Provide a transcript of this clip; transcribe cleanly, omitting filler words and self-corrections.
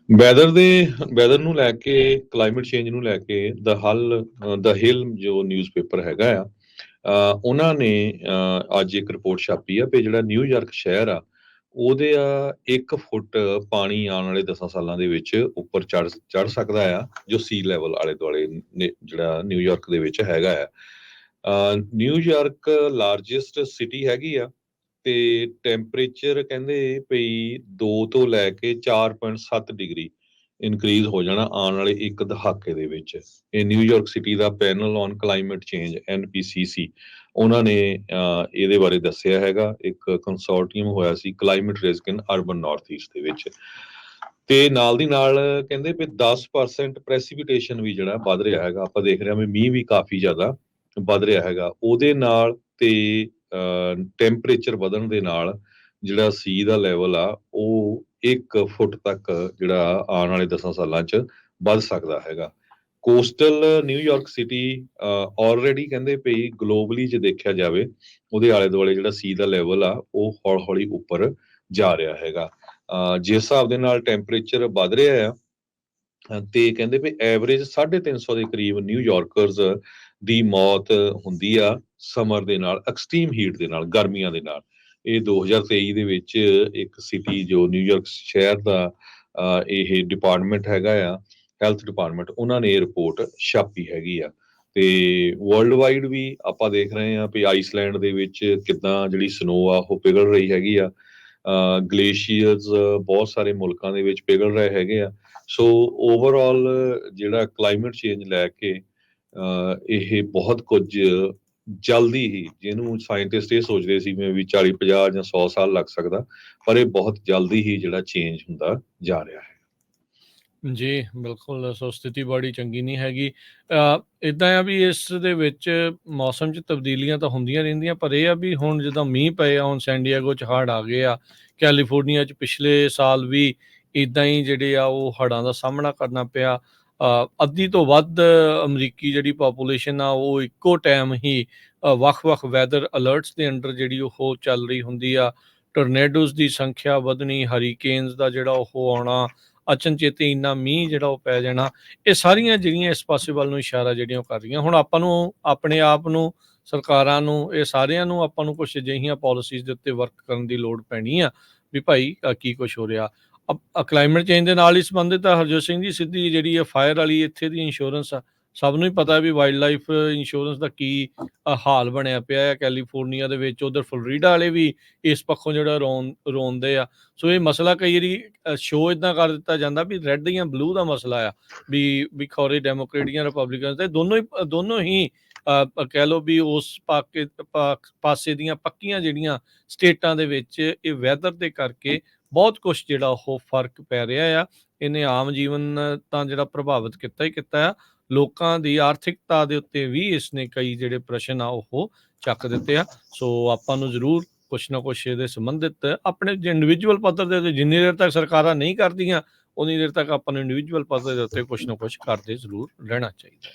Weather ਨੂੰ ਲੈ ਕੇ, climate change ਨੂੰ ਲੈ ਕੇ ਦ ਹਿਲ ਜੋ ਨਿਊਜ਼ਪੇਪਰ ਹੈਗਾ ਆ, ਉਹਨਾਂ ਨੇ ਅੱਜ ਇੱਕ ਰਿਪੋਰਟ ਛਾਪੀ ਆ ਵੀ ਜਿਹੜਾ ਨਿਊਯਾਰਕ ਸ਼ਹਿਰ ਆ ਉਹਦੇ 1 ਫੁੱਟ ਪਾਣੀ ਆਉਣ ਵਾਲੇ 10 ਸਾਲਾਂ ਦੇ ਵਿੱਚ ਉੱਪਰ ਚੜ ਸਕਦਾ ਆ, ਜੋ ਸੀ ਲੈਵਲ ਆਲੇ ਦੁਆਲੇ ਜਿਹੜਾ ਨਿਊਯਾਰਕ ਦੇ ਵਿੱਚ ਹੈਗਾ ਆ। ਨਿਊਯਾਰਕ ਲਾਰਜੈਸਟ ਸਿਟੀ ਹੈਗੀ ਆ ਤੇ ਟੈਂਪਰੇਚਰ ਕਹਿੰਦੇ ਭਈ 2 ਤੋਂ ਲੈ ਕੇ 4.7 ਡਿਗਰੀ ਇਨਕਰੀਜ਼ ਹੋ ਜਾਣਾ ਆਉਣ ਵਾਲੇ ਇੱਕ ਦਹਾਕੇ ਦੇ ਵਿੱਚ। ਇਹ New York city the panel on climate change NPCC ਉਹਨਾਂ ਨੇ ਇਹਦੇ ਬਾਰੇ ਦੱਸਿਆ ਹੈਗਾ। ਇੱਕ ਕੰਸੋਰਟੀਅਮ ਹੋਇਆ ਸੀ ਕਲਾਈਮੇਟ ਰਿਸਕ ਇਨ ਅਰਬਨ ਨਾਰਥ ਈਸਟ ਦੇ ਵਿੱਚ, ਤੇ ਨਾਲ ਦੀ ਨਾਲ ਕਹਿੰਦੇ ਵੀ 10% ਪ੍ਰੈਸੀਪੀਟੇਸ਼ਨ ਵੀ ਜਿਹੜਾ ਵੱਧ ਰਿਹਾ ਹੈਗਾ। ਆਪਾਂ ਦੇਖ ਰਹੇ ਹਾਂ ਵੀ ਮੀਂਹ ਵੀ ਕਾਫੀ ਜ਼ਿਆਦਾ ਵੱਧ ਰਿਹਾ ਹੈਗਾ ਉਹਦੇ ਨਾਲ, ਤੇ ਟੈਂਪਰੇਚਰ ਵਧਣ ਦੇ ਨਾਲ ਜਿਹੜਾ ਸੀ ਦਾ ਲੈਵਲ ਆ ਉਹ 1 ਫੁੱਟ ਤੱਕ ਜਿਹੜਾ ਆਉਣ ਵਾਲੇ 10 ਸਾਲਾਂ 'ਚ ਵੱਧ ਸਕਦਾ ਹੈਗਾ। ਕੋਸਟਲ ਨਿਊਯਾਰਕ ਸਿਟੀ ਆਲਰੇਡੀ ਕਹਿੰਦੇ ਪਈ ਗਲੋਬਲੀ ਜੇ ਦੇਖਿਆ ਜਾਵੇ ਉਹਦੇ ਆਲੇ ਦੁਆਲੇ ਜਿਹੜਾ ਸੀ ਦਾ ਲੈਵਲ ਆ ਉਹ ਹੌਲੀ ਹੌਲੀ ਉੱਪਰ ਜਾ ਰਿਹਾ ਹੈਗਾ। ਜਿਸ ਹਿਸਾਬ ਦੇ ਨਾਲ ਟੈਂਪਰੇਚਰ ਵੱਧ ਰਿਹਾ ਆ ਤੇ ਕਹਿੰਦੇ ਵੀ ਐਵਰੇਜ 350 ਦੇ ਕਰੀਬ ਨਿਊਯਾਰਕਰਸ ਦੀ ਮੌਤ ਹੁੰਦੀ ਆ ਸਮਰ ਦੇ ਨਾਲ, ਐਕਸਟ੍ਰੀਮ ਹੀਟ ਦੇ ਨਾਲ, ਗਰਮੀਆਂ ਦੇ ਨਾਲ। ਇਹ 2023 ਦੇ ਵਿੱਚ ਇੱਕ ਸਿਟੀ ਜੋ ਨਿਊਯਾਰਕ ਸ਼ਹਿਰ ਦਾ ਇਹ ਡਿਪਾਰਟਮੈਂਟ ਹੈਗਾ ਆ, ਹੈਲਥ ਡਿਪਾਰਟਮੈਂਟ, ਉਹਨਾਂ ਨੇ ਇਹ ਰਿਪੋਰਟ ਛਾਪੀ ਹੈਗੀ ਆ। ਤੇ ਵਰਲਡ ਵਾਈਡ ਵੀ ਆਪਾਂ ਦੇਖ ਰਹੇ ਹਾਂ ਵੀ ਆਈਸਲੈਂਡ ਦੇ ਵਿੱਚ ਕਿੱਦਾਂ ਜਿਹੜੀ ਸਨੋ ਆ ਉਹ ਪਿਘਲ ਰਹੀ ਹੈਗੀ ਆ। ਗਲੇਸ਼ੀਅਰਸ ਬਹੁਤ ਸਾਰੇ ਮੁਲਕਾਂ ਦੇ ਵਿੱਚ ਪਿਘਲ ਰਹੇ ਹੈਗੇ ਆ। ਸੋ ਓਵਰਆਲ ਜਿਹੜਾ ਕਲਾਈਮੇਟ ਚੇਂਜ ਲੈ ਕੇ ਇਹ ਬਹੁਤ ਕੁਝ ਜਲਦੀ ਹੀ, ਜਿਹਨੂੰ ਸਾਇੰਟਿਸਟ ਇਹ ਸੋਚਦੇ ਸੀ ਵੀ 40 50 ਜਾਂ 100 ਸਾਲ ਲੱਗ ਸਕਦਾ, ਪਰ ਇਹ ਬਹੁਤ ਜਲਦੀ ਹੀ ਜਿਹੜਾ ਚੇਂਜ ਹੁੰਦਾ ਜਾ ਰਿਹਾ ਹੈ। ਜੀ, ਬਿਲਕੁਲ। ਸੋ ਸਥਿਤੀ ਬੜੀ ਚੰਗੀ ਨਹੀਂ ਹੈਗੀ। ਇੱਦਾਂ ਆ ਵੀ ਇਸ ਦੇ ਵਿੱਚ ਮੌਸਮ 'ਚ ਤਬਦੀਲੀਆਂ ਤਾਂ ਹੁੰਦੀਆਂ ਰਹਿੰਦੀਆਂ, ਪਰ ਇਹ ਆ ਵੀ ਹੁਣ ਜਿੱਦਾਂ ਮੀਂਹ ਪਏ ਆ, ਹੁਣ ਸੈਨ ਡਿਏਗੋ 'ਚ ਹੜ੍ਹ ਆ ਗਏ ਆ, ਕੈਲੀਫੋਰਨੀਆ 'ਚ ਪਿਛਲੇ ਸਾਲ ਵੀ ਇੱਦਾਂ ਹੀ ਜਿਹੜੇ ਆ ਉਹ ਹੜ੍ਹਾਂ ਦਾ ਸਾਹਮਣਾ ਕਰਨਾ ਪਿਆ। ਅੱਧੀ ਤੋਂ ਵੱਧ ਅਮਰੀਕੀ ਜਿਹੜੀ ਪਾਪੂਲੇਸ਼ਨ ਆ ਉਹ ਇੱਕੋ ਟਾਈਮ ਹੀ ਵੱਖ-ਵੱਖ ਵੈਦਰ ਅਲਰਟਸ ਦੇ ਅੰਡਰ ਜਿਹੜੀ ਉਹ ਚੱਲ ਰਹੀ ਹੁੰਦੀ ਆ। ਟੋਰਨੇਡੋਜ਼ ਦੀ ਸੰਖਿਆ ਵਧਣੀ, ਹਰੀਕੇਨਸ ਦਾ ਜਿਹੜਾ ਉਹ ਆਉਣਾ, ਅਚਨਚੇਤੀ ਇੰਨਾ ਮੀਂਹ ਜਿਹੜਾ ਉਹ ਪੈ ਜਾਣਾ, ਇਹ ਸਾਰੀਆਂ ਜਿਹੜੀਆਂ ਇਸ ਪਾਸੇ ਵੱਲ ਨੂੰ ਇਸ਼ਾਰਾ ਜਿਹੜੀਆਂ ਉਹ ਕਰ ਰਹੀਆਂ। ਹੁਣ ਆਪਾਂ ਨੂੰ ਆਪਣੇ ਆਪ ਨੂੰ, ਸਰਕਾਰਾਂ ਨੂੰ, ਇਹ ਸਾਰਿਆਂ ਨੂੰ ਆਪਾਂ ਨੂੰ ਕੁਛ ਅਜਿਹੀਆਂ ਪਾਲਿਸੀਜ਼ ਦੇ ਉੱਤੇ ਵਰਕ ਕਰਨ ਦੀ ਲੋੜ ਪੈਣੀ ਆ ਵੀ ਭਾਈ ਕੀ ਕੁਛ ਹੋ ਰਿਹਾ। ਕਲਾਈਮੇਟ ਚੇਂਜ ਦੇ ਨਾਲ ਹੀ ਸੰਬੰਧਿਤ ਆ ਹਰਜੋਤ ਸਿੰਘ ਜੀ, ਸਿੱਧੀ ਜਿਹੜੀ ਆ ਫਾਇਰ ਵਾਲੀ ਇੱਥੇ ਦੀ ਇੰਸ਼ੋਰੈਂਸ ਆ, ਸਭ ਨੂੰ ਹੀ ਪਤਾ ਵੀ ਵਾਈਲਡ ਲਾਈਫ ਇੰਸ਼ੋਰੈਂਸ ਦਾ ਕੀ ਹਾਲ ਬਣਿਆ ਪਿਆ ਹੈ ਕੈਲੀਫੋਰਨੀਆ ਦੇ ਵਿੱਚ। ਉਧਰ ਫਲੋਰੀਡਾ ਵਾਲੇ ਵੀ ਇਸ ਪੱਖੋਂ ਜਿਹੜਾ ਰੋਂਦੇ ਆ। ਸੋ ਇਹ ਮਸਲਾ ਕਈ ਵਾਰੀ ਸ਼ੋਅ ਇਦਾਂ ਕਰ ਦਿੱਤਾ ਜਾਂਦਾ ਵੀ ਰੈੱਡ ਜਾਂ ਬਲੂ ਦਾ ਮਸਲਾ ਆ, ਵੀ ਖੌਰੇ ਡੈਮੋਕ੍ਰੇਟ ਜਾਂ ਰਿਪਬਲਿਕਨ, ਤੇ ਦੋਨੋਂ ਹੀ ਕਹਿ ਲਓ ਵੀ ਉਸ ਪਾਸੇ ਦੀਆਂ ਪੱਕੀਆਂ ਜਿਹੜੀਆਂ ਸਟੇਟਾਂ ਦੇ ਵਿੱਚ ਇਹ ਵੈਦਰ ਦੇ ਕਰਕੇ ਬਹੁਤ ਕੁਛ ਜਿਹੜਾ ਉਹ ਫਰਕ ਪੈ ਰਿਹਾ ਆ। ਇਹਨੇ ਆਮ ਜੀਵਨ ਤਾਂ ਜਿਹੜਾ ਪ੍ਰਭਾਵਿਤ ਕੀਤਾ ਹੀ ਕੀਤਾ ਆ, ਲੋਕਾਂ ਦੀ ਆਰਥਿਕਤਾ ਦੇ ਉੱਤੇ ਵੀ ਇਸਨੇ ਕਈ ਜਿਹੜੇ ਪ੍ਰਸ਼ਨ ਆ ਉਹ ਚੱਕ ਦਿੱਤੇ ਆ। ਸੋ ਆਪਾਂ ਨੂੰ ਜ਼ਰੂਰ ਕੁਛ ਨਾ ਕੁਛ ਇਹਦੇ ਸੰਬੰਧਿਤ ਆਪਣੇ ਇੰਡੀਵਿਜੂਅਲ ਪੱਧਰ ਦੇ ਉੱਤੇ, ਜਿੰਨੀ ਦੇਰ ਤੱਕ ਸਰਕਾਰਾਂ ਨਹੀਂ ਕਰਦੀਆਂ ਉਨੀ ਦੇਰ ਤੱਕ ਆਪਾਂ ਨੂੰ ਇੰਡੀਵਿਜੂਅਲ ਪੱਧਰ ਦੇ ਉੱਤੇ ਕੁਛ ਨਾ ਕੁਛ ਕਰਦੇ ਜ਼ਰੂਰ ਰਹਿਣਾ ਚਾਹੀਦਾ।